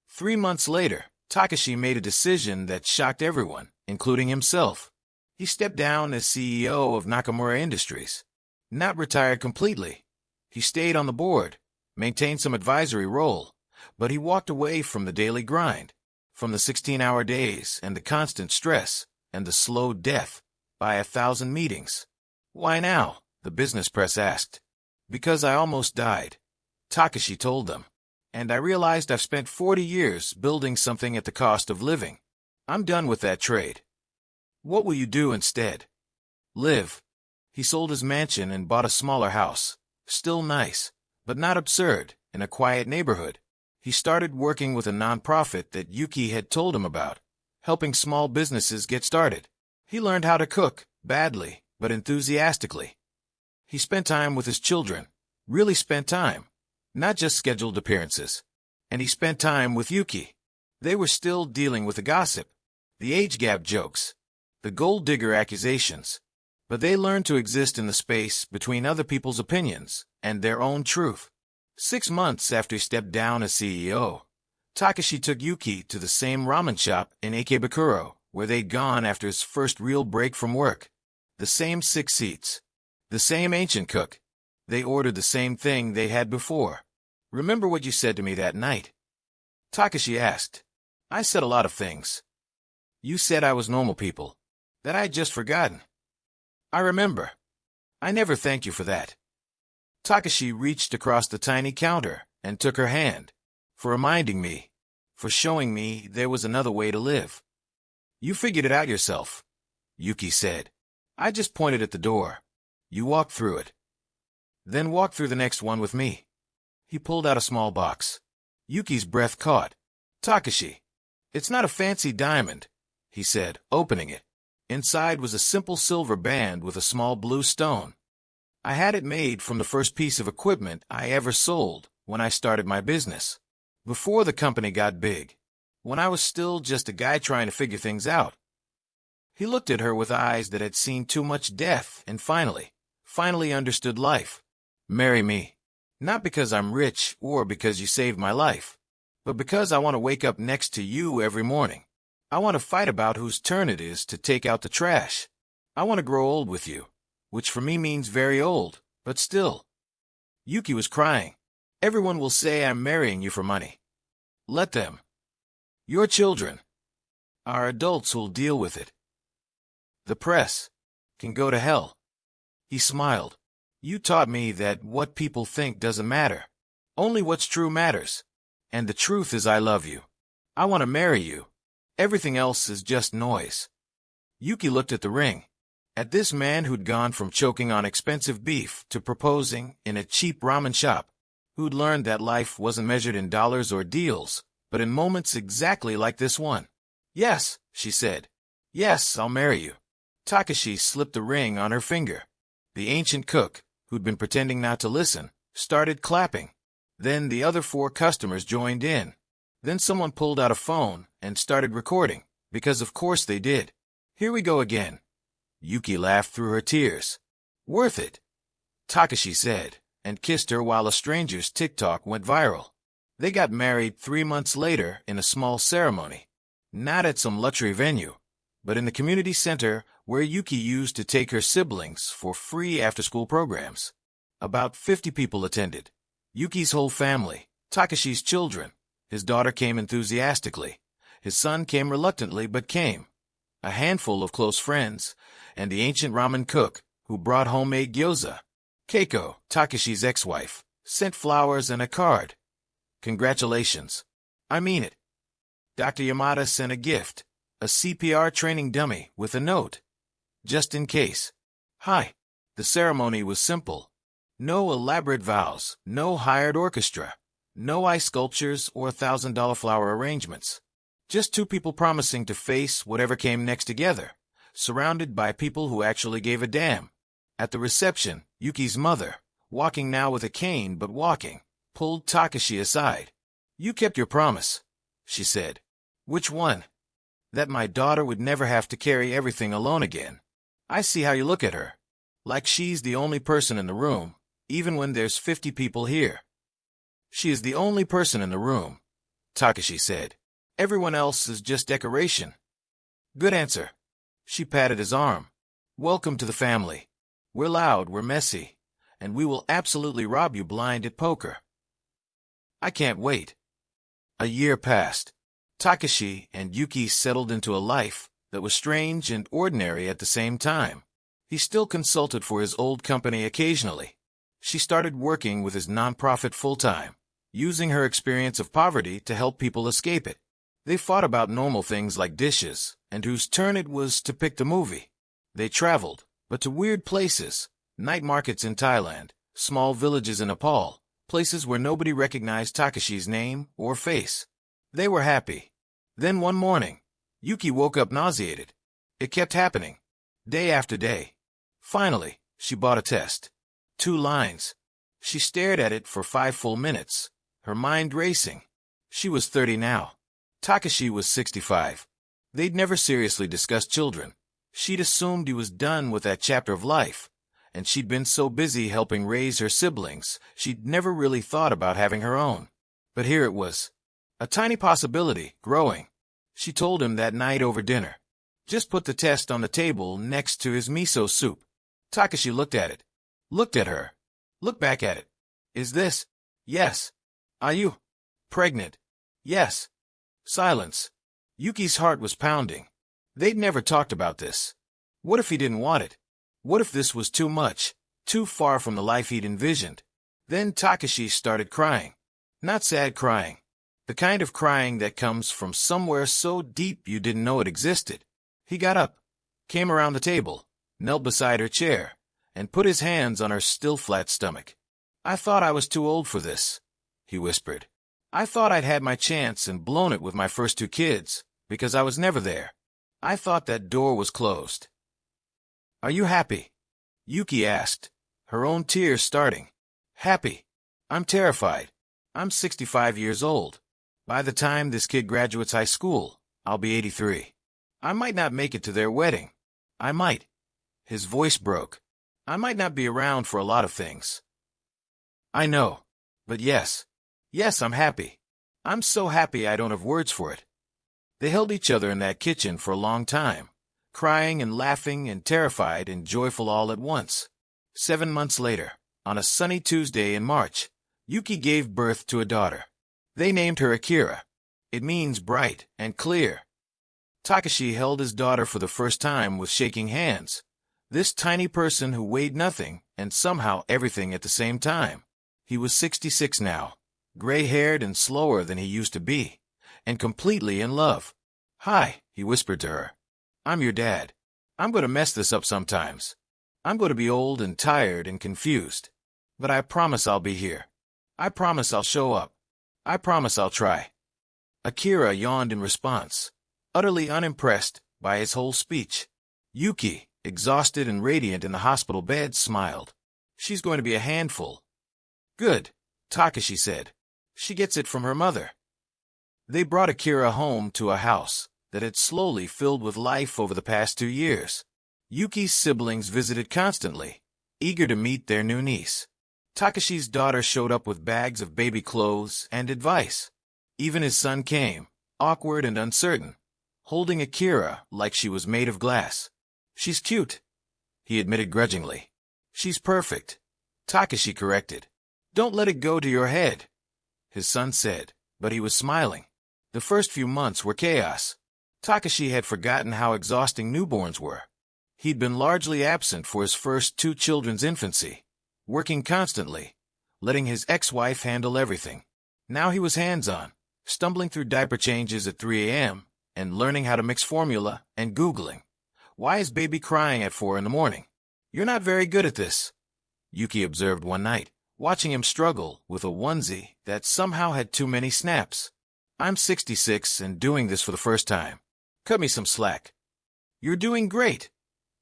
3 months later, Takashi made a decision that shocked everyone, including himself. He stepped down as CEO of Nakamura Industries. Not retired completely. He stayed on the board, maintained some advisory role, but he walked away from the daily grind, from the 16-hour days and the constant stress and the slow death by 1,000 meetings. "Why now?" the business press asked. "Because I almost died," Takashi told them. "And I realized I've spent 40 years building something at the cost of living. I'm done with that trade." "What will you do instead?" "Live." He sold his mansion and bought a smaller house, still nice, but not absurd, in a quiet neighborhood. He started working with a nonprofit that Yuki had told him about, helping small businesses get started. He learned how to cook, badly, but enthusiastically. He spent time with his children, really spent time, not just scheduled appearances. And he spent time with Yuki. They were still dealing with the gossip, the age gap jokes, the gold digger accusations, but they learned to exist in the space between other people's opinions and their own truth. 6 months after he stepped down as CEO, Takashi took Yuki to the same ramen shop in Ikebukuro where they'd gone after his first real break from work. The same 6 seats. The same ancient cook. They ordered the same thing they had before. "Remember what you said to me that night?" Takashi asked. "I said a lot of things. You said I was normal people, that I had just forgotten." "I remember. I never thanked you for that." Takashi reached across the tiny counter and took her hand. "For reminding me, for showing me there was another way to live." "You figured it out yourself," Yuki said. "I just pointed at the door. You walked through it. Then walk through the next one with me." He pulled out a small box. Yuki's breath caught. "Takashi, it's not a fancy diamond," he said, opening it. Inside was a simple silver band with a small blue stone. "I had it made from the first piece of equipment I ever sold when I started my business, before the company got big, when I was still just a guy trying to figure things out." He looked at her with eyes that had seen too much death and finally understood life. Marry me. Not because I'm rich or because you saved my life, but because I want to wake up next to you every morning. I want to fight about whose turn it is to take out the trash. I want to grow old with you, which for me means very old, but still. Yuki was crying. Everyone will say I'm marrying you for money. Let them. Your children are adults who'll deal with it. The press can go to hell. He smiled. You taught me that what people think doesn't matter. Only what's true matters. And the truth is I love you. I want to marry you. Everything else is just noise. Yuki looked at the ring. At this man who'd gone from choking on expensive beef to proposing in a cheap ramen shop, who'd learned that life wasn't measured in dollars or deals, but in moments exactly like this one. Yes, she said. Yes, I'll marry you. Takashi slipped the ring on her finger. The ancient cook, who'd been pretending not to listen, started clapping. Then the other 4 customers joined in. Then someone pulled out a phone and started recording, because of course they did. Here we go again. Yuki laughed through her tears. Worth it, Takashi said, and kissed her while a stranger's TikTok went viral. They got married 3 months later in a small ceremony. Not at some luxury venue, but in the community center where Yuki used to take her siblings for free after-school programs. About 50 people attended. Yuki's whole family, Takashi's children. His daughter came enthusiastically. His son came reluctantly but came. A handful of close friends, and the ancient ramen cook, who brought homemade gyoza. Keiko, Takashi's ex-wife, sent flowers and a card. Congratulations. I mean it. Dr. Yamada sent a gift, a CPR training dummy with a note. Just in case. Hi. The ceremony was simple. No elaborate vows, no hired orchestra, no ice sculptures or $1,000 flower arrangements. Just 2 people promising to face whatever came next together, surrounded by people who actually gave a damn. At the reception, Yuki's mother, walking now with a cane but walking, pulled Takashi aside. You kept your promise, she said. Which one? That my daughter would never have to carry everything alone again. I see how you look at her. Like she's the only person in the room, even when there's 50 people here. She is the only person in the room, Takashi said. Everyone else is just decoration. Good answer. She patted his arm. Welcome to the family. We're loud, we're messy, and we will absolutely rob you blind at poker. I can't wait. A year passed. Takashi and Yuki settled into a life that was strange and ordinary at the same time. He still consulted for his old company occasionally. She started working with his nonprofit full-time, using her experience of poverty to help people escape it. They fought about normal things like dishes, and whose turn it was to pick the movie. They traveled, but to weird places, night markets in Thailand, small villages in Nepal, places where nobody recognized Takashi's name or face. They were happy. Then one morning, Yuki woke up nauseated. It kept happening, day after day. Finally, she bought a test. 2 lines. She stared at it for 5 full minutes, her mind racing. She was 30 now. Takashi was 65. They'd never seriously discussed children. She'd assumed he was done with that chapter of life, and she'd been so busy helping raise her siblings, she'd never really thought about having her own. But here it was. A tiny possibility, growing. She told him that night over dinner. Just put the test on the table next to his miso soup. Takashi looked at it. Looked at her. Looked back at it. Is this? Yes. Are you pregnant? Yes. Silence. Yuki's heart was pounding. They'd never talked about this. What if he didn't want it? What if this was too much, too far from the life he'd envisioned? Then Takashi started crying. Not sad crying. The kind of crying that comes from somewhere so deep you didn't know it existed. He got up, came around the table, knelt beside her chair, and put his hands on her still flat stomach. I thought I was too old for this, he whispered. I thought I'd had my chance and blown it with my first 2 kids, because I was never there. I thought that door was closed. Are you happy? Yuki asked, her own tears starting. Happy? I'm terrified. I'm 65 years old. By the time this kid graduates high school, I'll be 83. I might not make it to their wedding. I might. His voice broke. I might not be around for a lot of things. I know. But yes. Yes, I'm happy. I'm so happy I don't have words for it. They held each other in that kitchen for a long time, crying and laughing and terrified and joyful all at once. 7 months later, on a sunny Tuesday in March, Yuki gave birth to a daughter. They named her Akira. It means bright and clear. Takashi held his daughter for the first time with shaking hands. This tiny person who weighed nothing and somehow everything at the same time. He was 66 now, gray-haired and slower than he used to be, and completely in love. "Hi," he whispered to her. "I'm your dad. I'm going to mess this up sometimes. I'm going to be old and tired and confused. But I promise I'll be here. I promise I'll show up. I promise I'll try." Akira yawned in response, utterly unimpressed by his whole speech. Yuki, exhausted and radiant in the hospital bed, smiled. "She's going to be a handful." "Good," Takashi said. "She gets it from her mother." They brought Akira home to a house that had slowly filled with life over the past 2 years. Yuki's siblings visited constantly, eager to meet their new niece. Takashi's daughter showed up with bags of baby clothes and advice. Even his son came, awkward and uncertain, holding Akira like she was made of glass. "She's cute," he admitted grudgingly. "She's perfect," Takashi corrected. "Don't let it go to your head," his son said, but he was smiling. The first few months were chaos. Takashi had forgotten how exhausting newborns were. He'd been largely absent for his first 2 children's infancy, working constantly, letting his ex-wife handle everything. Now he was hands-on, stumbling through diaper changes at 3 a.m. and learning how to mix formula and Googling, "Why is baby crying at 4 in the morning?" "You're not very good at this," Yuki observed one night, watching him struggle with a onesie that somehow had too many snaps. "I'm 66 and doing this for the first time. Cut me some slack." "You're doing great,"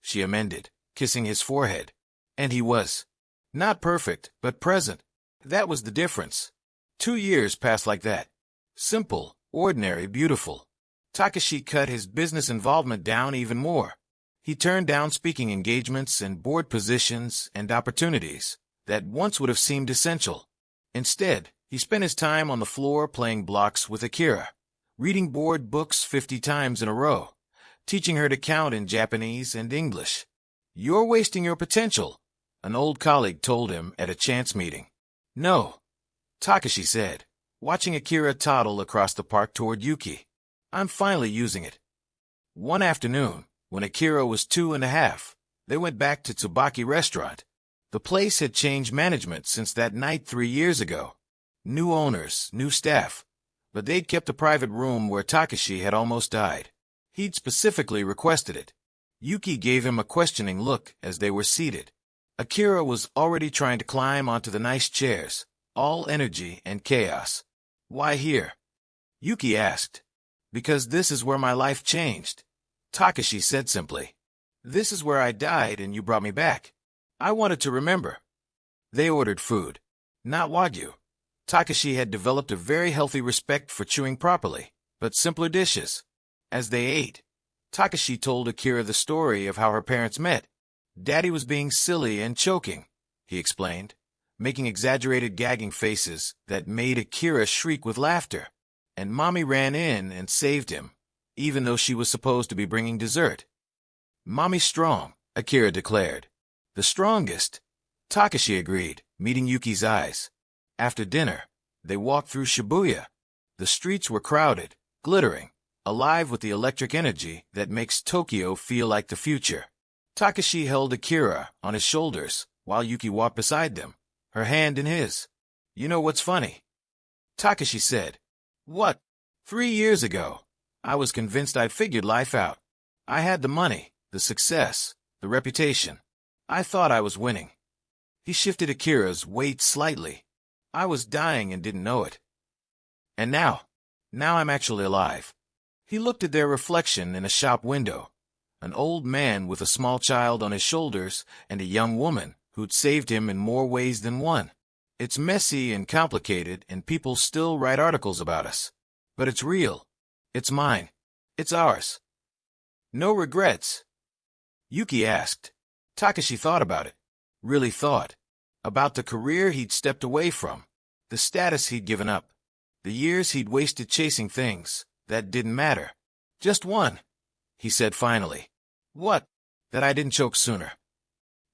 she amended, kissing his forehead. And he was. Not perfect, but present. That was the difference. 2 years passed like that. Simple, ordinary, beautiful. Takashi cut his business involvement down even more. He turned down speaking engagements and board positions and opportunities that once would have seemed essential. Instead, he spent his time on the floor playing blocks with Akira, reading board books 50 times in a row, teaching her to count in Japanese and English. "You're wasting your potential," an old colleague told him at a chance meeting. "No," Takashi said, watching Akira toddle across the park toward Yuki. "I'm finally using it." One afternoon, when Akira was 2.5, they went back to Tsubaki Restaurant. The place had changed management since that night 3 years ago. New owners, new staff. But they'd kept a private room where Takashi had almost died. He'd specifically requested it. Yuki gave him a questioning look as they were seated. Akira was already trying to climb onto the nice chairs, all energy and chaos. "Why here?" Yuki asked. "Because this is where my life changed," Takashi said simply. "This is where I died and you brought me back. I wanted to remember." They ordered food. Not wagyu. Takashi had developed a very healthy respect for chewing properly, but simpler dishes. As they ate, Takashi told Akira the story of how her parents met. "Daddy was being silly and choking," he explained, making exaggerated gagging faces that made Akira shriek with laughter. "And Mommy ran in and saved him, even though she was supposed to be bringing dessert." "Mommy's strong," Akira declared. "The strongest," Takashi agreed, meeting Yuki's eyes. After dinner, they walked through Shibuya. The streets were crowded, glittering, alive with the electric energy that makes Tokyo feel like the future. Takashi held Akira on his shoulders while Yuki walked beside them, her hand in his. "You know what's funny?" Takashi said. "What?" 3 years ago, I was convinced I'd figured life out. I had the money, the success, the reputation. I thought I was winning. He shifted Akira's weight slightly. I was dying and didn't know it. And now I'm actually alive. He looked at their reflection in a shop window. An old man with a small child on his shoulders and a young woman who'd saved him in more ways than one. It's messy and complicated and people still write articles about us. But it's real. It's mine. It's ours. No regrets? Yuki asked. Takashi thought about it. Really thought. About the career he'd stepped away from. The status he'd given up. The years he'd wasted chasing things that didn't matter. Just one, he said finally. What? That I didn't choke sooner.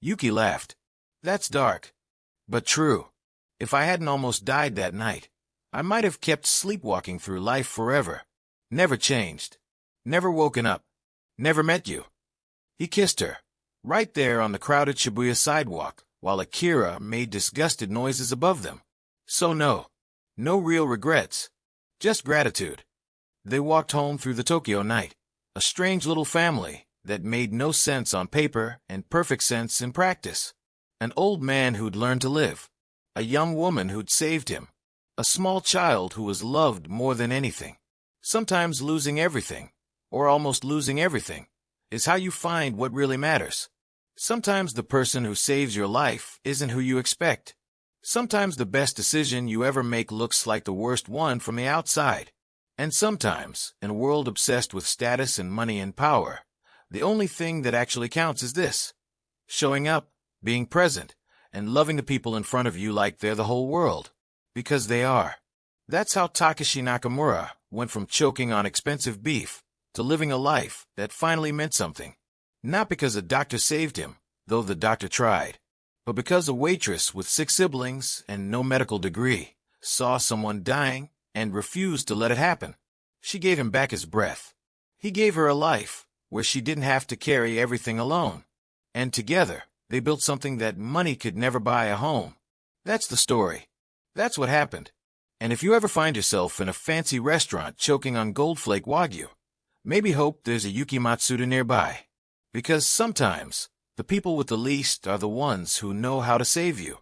Yuki laughed. That's dark. But true. If I hadn't almost died that night, I might have kept sleepwalking through life forever. Never changed. Never woken up. Never met you. He kissed her, right there on the crowded Shibuya sidewalk, while Akira made disgusted noises above them. So no. No real regrets. Just gratitude. They walked home through the Tokyo night, a strange little family that made no sense on paper and perfect sense in practice. An old man who'd learned to live. A young woman who'd saved him. A small child who was loved more than anything. Sometimes losing everything, or almost losing everything, is how you find what really matters. Sometimes the person who saves your life isn't who you expect. Sometimes the best decision you ever make looks like the worst one from the outside. And sometimes, in a world obsessed with status and money and power, the only thing that actually counts is this: showing up, being present, and loving the people in front of you like they're the whole world. Because they are. That's how Takashi Nakamura went from choking on expensive beef to living a life that finally meant something. Not because a doctor saved him, though the doctor tried, but because a waitress with 6 siblings and no medical degree saw someone dying and refused to let it happen. She gave him back his breath. He gave her a life where she didn't have to carry everything alone. And together, they built something that money could never buy: a home. That's the story. That's what happened. And if you ever find yourself in a fancy restaurant choking on goldflake wagyu, maybe hope there's a Yuki Matsuda nearby. Because sometimes, the people with the least are the ones who know how to save you.